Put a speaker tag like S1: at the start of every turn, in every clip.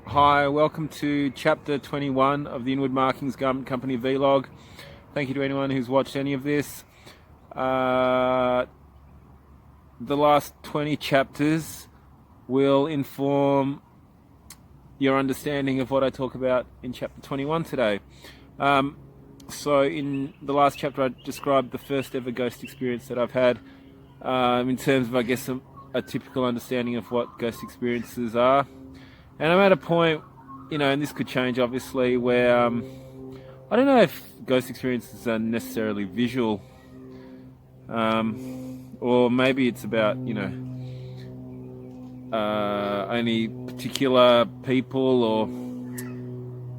S1: Hi, welcome to chapter 21 of the Inward Markings Garment Company vlog. Thank you to anyone who's watched any of this. The last 20 chapters will inform your understanding of what I talk about in chapter 21 today. So in the last chapter I described the first ever ghost experience that I've had, in terms of, I guess, a typical understanding of what ghost experiences are. And I'm at a point, and this could change obviously, where I don't know if ghost experiences are necessarily visual, or maybe it's about, only particular people or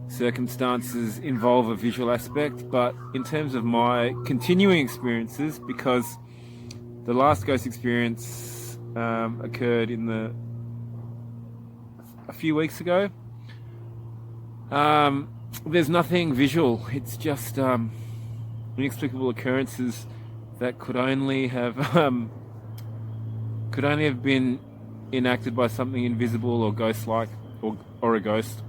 S1: circumstances involve a visual aspect. But in terms of my continuing experiences, because the last ghost experience occurred a few weeks ago, there's nothing visual. It's just inexplicable occurrences that could only have been enacted by something invisible or ghost-like, or a ghost.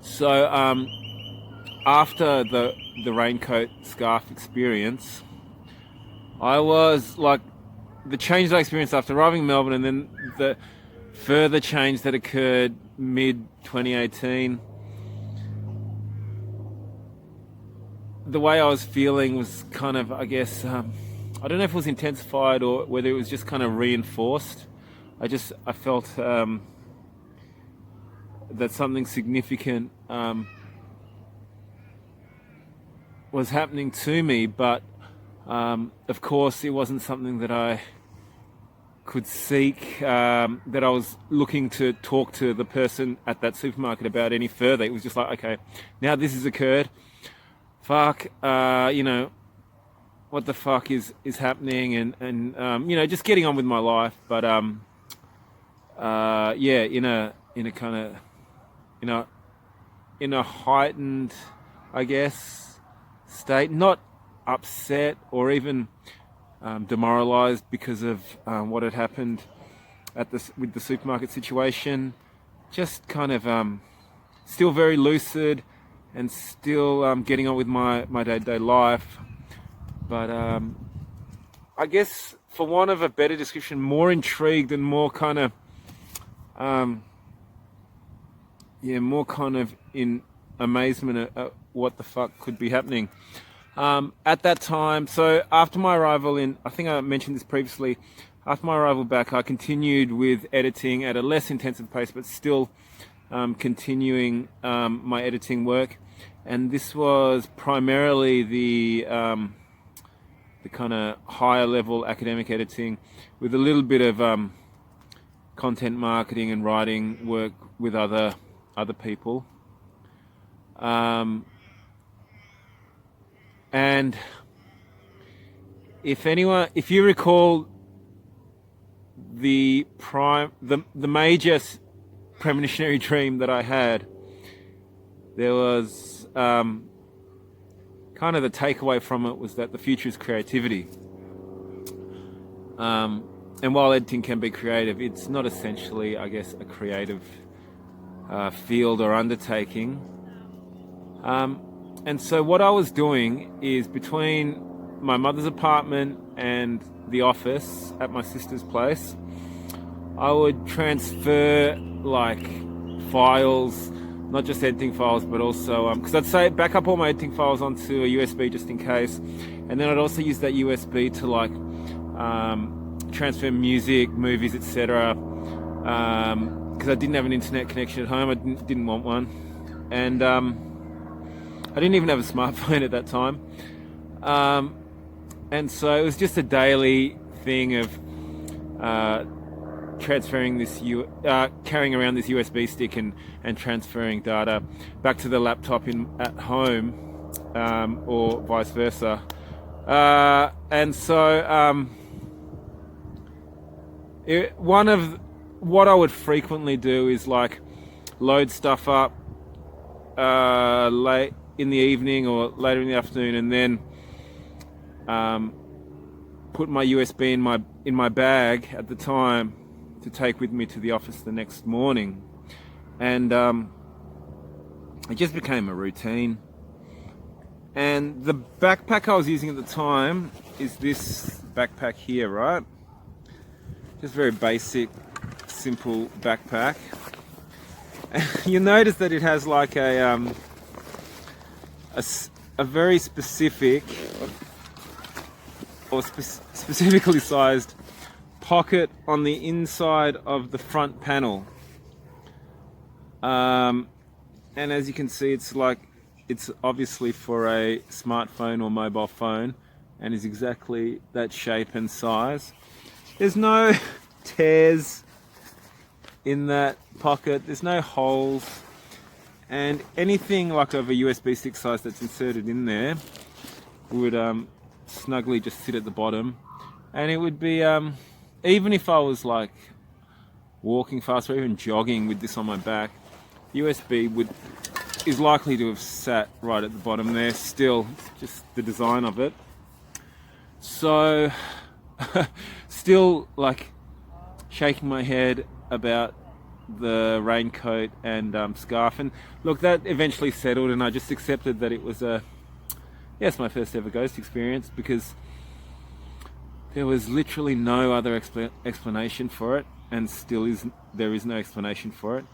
S1: So after the raincoat scarf experience, I was like, the change that I experienced after arriving in Melbourne, and then the further change that occurred mid 2018, the way I was feeling was kind of, I guess, I don't know if it was intensified or whether it was just kind of reinforced. I felt that something significant was happening to me, but of course it wasn't something that I could seek, that I was looking to talk to the person at that supermarket about any further. It was just like, okay, now this has occurred. Fuck, what the fuck is happening, and just getting on with my life. But yeah, in a kind of, in a heightened, I guess, state, not upset or even demoralized because of what had happened with the supermarket situation. Just kind of still very lucid and still getting on with my day-to-day life. But I guess, for want of a better description, more intrigued and more kind of in amazement at what the fuck could be happening. At that time, so after my arrival I think I mentioned this previously, after my arrival back, I continued with editing at a less intensive pace, but still continuing my editing work. And this was primarily the kind of higher level academic editing, with a little bit of content marketing and writing work with other people. And if you recall, the major premonitionary dream that I had, there was kind of the takeaway from it was that the future is creativity. And while editing can be creative, it's not essentially, I guess, a creative field or undertaking. And so what I was doing is, between my mother's apartment and the office at my sister's place, I would transfer like files, not just editing files, but also, because I'd say back up all my editing files onto a USB just in case. And then I'd also use that USB to like transfer music, movies, etc. Because I didn't have an internet connection at home. I didn't want one. And I didn't even have a smartphone at that time. And so it was just a daily thing of transferring carrying around this USB stick and transferring data back to the laptop at home, or vice versa. And so one of what I would frequently do is like load stuff up late in the evening or later in the afternoon, and then put my USB in my bag at the time to take with me to the office the next morning. and it just became a routine. And the backpack I was using at the time is this backpack here, right? Just very basic, simple backpack. You'll notice that it has like a very specific or specifically sized pocket on the inside of the front panel. And as you can see, it's obviously for a smartphone or mobile phone, and is exactly that shape and size. There's no tears in that pocket, there's no holes, and anything like of a USB stick size that's inserted in there would snugly just sit at the bottom, and it would be even if I was like walking fast or even jogging with this on my back, USB is likely to have sat right at the bottom there still, just the design of it. So still like shaking my head about the raincoat and scarf, and look, that eventually settled, and I just accepted that it was my first ever ghost experience, because there was literally no other explanation for it, and there is no explanation for it.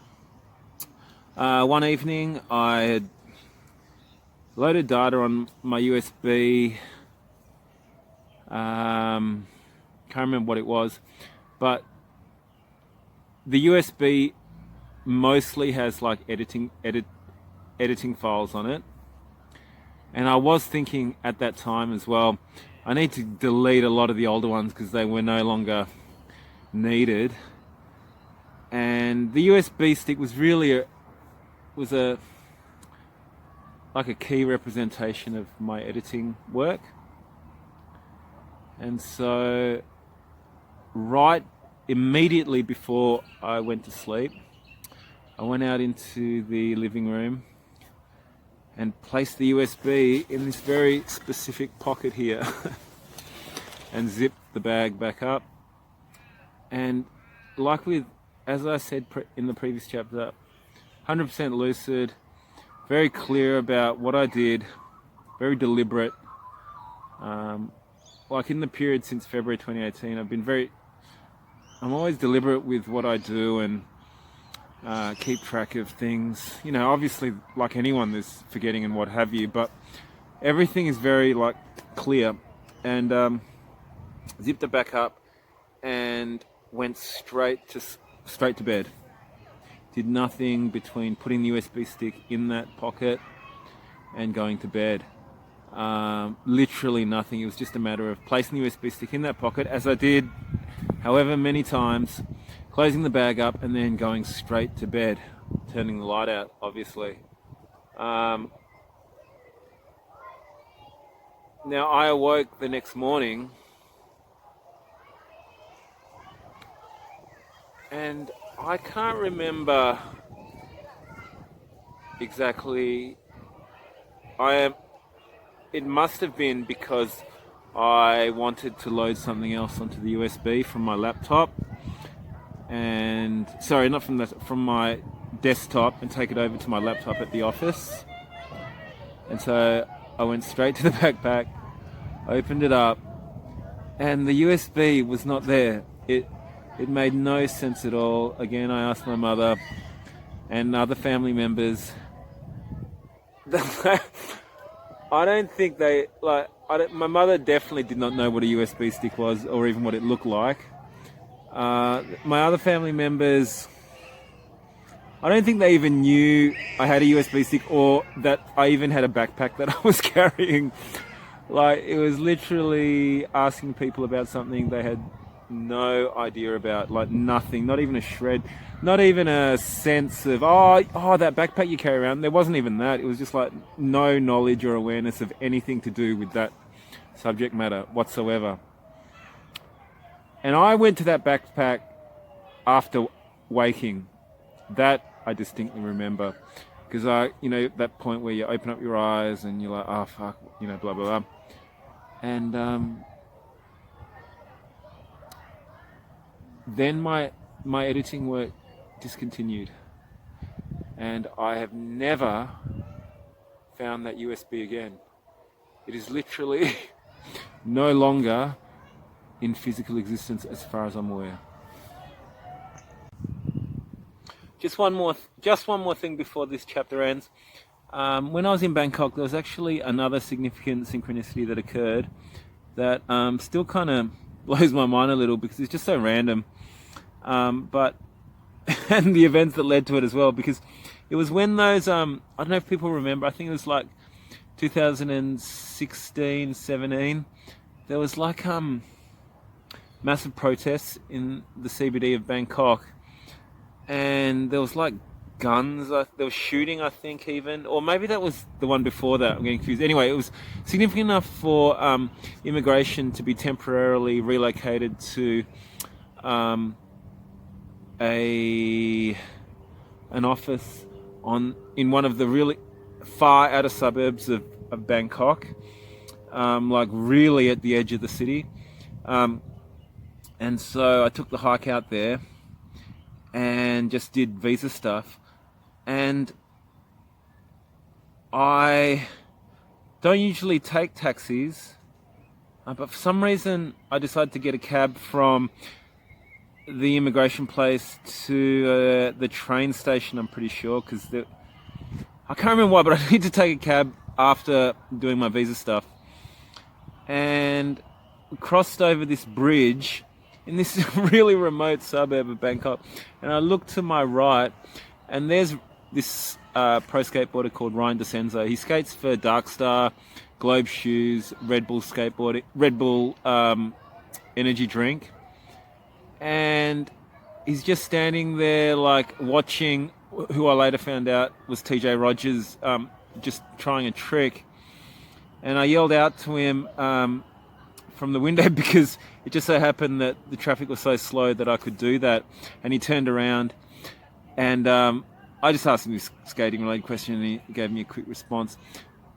S1: One evening I had loaded data on my USB, can't remember what it was, but the USB mostly has like editing files on it, and I was thinking at that time as well, I need to delete a lot of the older ones because they were no longer needed. And the USB stick was really like a key representation of my editing work. And so right immediately before I went to sleep, I went out into the living room and placed the USB in this very specific pocket here and zipped the bag back up. And like as I said in the previous chapter, 100% lucid, very clear about what I did, very deliberate. Like in the period since February 2018, I'm always deliberate with what I do and keep track of things. You know, obviously, like anyone, there's forgetting and what have you, but everything is very like clear. And zipped it back up and went straight to bed. Did nothing between putting the USB stick in that pocket and going to bed. Literally nothing. It was just a matter of placing the USB stick in that pocket, as I did however many times, closing the bag up, and then going straight to bed, turning the light out, obviously. Now I awoke the next morning, and I can't remember exactly. It must have been because I wanted to load something else onto the USB from my laptop, and sorry, not from my desktop, and take it over to my laptop at the office. And so I went straight to the backpack, opened it up, and the USB was not there. It made no sense at all. Again, I asked my mother and other family members. I don't think my mother definitely did not know what a USB stick was, or even what it looked like. My other family members, I don't think they even knew I had a USB stick, or that I even had a backpack that I was carrying. Like, it was literally asking people about something they had no idea about, like nothing, not even a shred, not even a sense of, that backpack you carry around. There wasn't even that. It was just like no knowledge or awareness of anything to do with that subject matter whatsoever. And I went to that backpack after waking. That I distinctly remember, because that point where you open up your eyes and you're like, oh fuck, blah blah blah. And then my editing work discontinued. and I have never found that USB again. It is literally no longer in physical existence as far as I'm aware. Just one more thing before this chapter ends. When I was in Bangkok, there was actually another significant synchronicity that occurred that still kind of blows my mind a little because it's just so random. But and the events that led to it as well, because it was when those I don't know if people remember, I think it was like 2016, 17. There was like massive protests in the CBD of Bangkok, and there was like guns, there was shooting, I think, even, or maybe that was the one before that, I'm getting confused. Anyway, it was significant enough for immigration to be temporarily relocated to an office in one of the really far outer suburbs of Bangkok, like really at the edge of the city. And so I took the hike out there and just did visa stuff. And I don't usually take taxis, but for some reason I decided to get a cab from the immigration place to the train station, I'm pretty sure, because I can't remember why, but I need to take a cab after doing my visa stuff. And we crossed over this bridge in this really remote suburb of Bangkok, and I looked to my right, and there's this pro skateboarder called Ryan DeCenzo. He skates for Darkstar, Globe Shoes, Red Bull skateboarding, Red Bull energy drink, and he's just standing there like watching who I later found out was TJ Rogers, just trying a trick. And I yelled out to him from the window because it just so happened that the traffic was so slow that I could do that. And he turned around, and I just asked him this skating related question, and he gave me a quick response.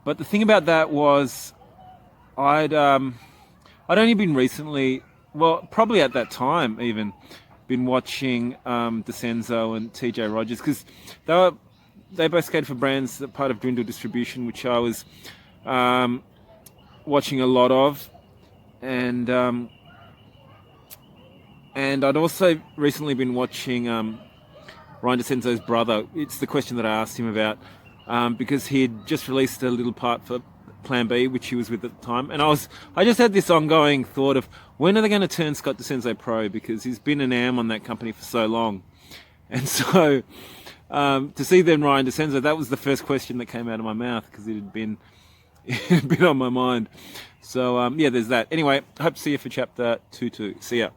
S1: But the thing about that was I'd only been recently, well, probably at that time even, been watching DeCenzo and TJ Rogers, because they both skated for brands that part of Dwindle Distribution, which I was watching a lot of, and I'd also recently been watching Ryan DeCenzo's brother. It's the question that I asked him about, because he had just released a little part for Plan B, which he was with at the time, and I just had this ongoing thought of, when are they going to turn Scott DeCenzo pro, because he's been an AM on that company for so long. And so to see then Ryan DeCenzo, that was the first question that came out of my mouth, because it had been on my mind. So yeah, there's that. Anyway, I hope to see you for chapter 2. See ya.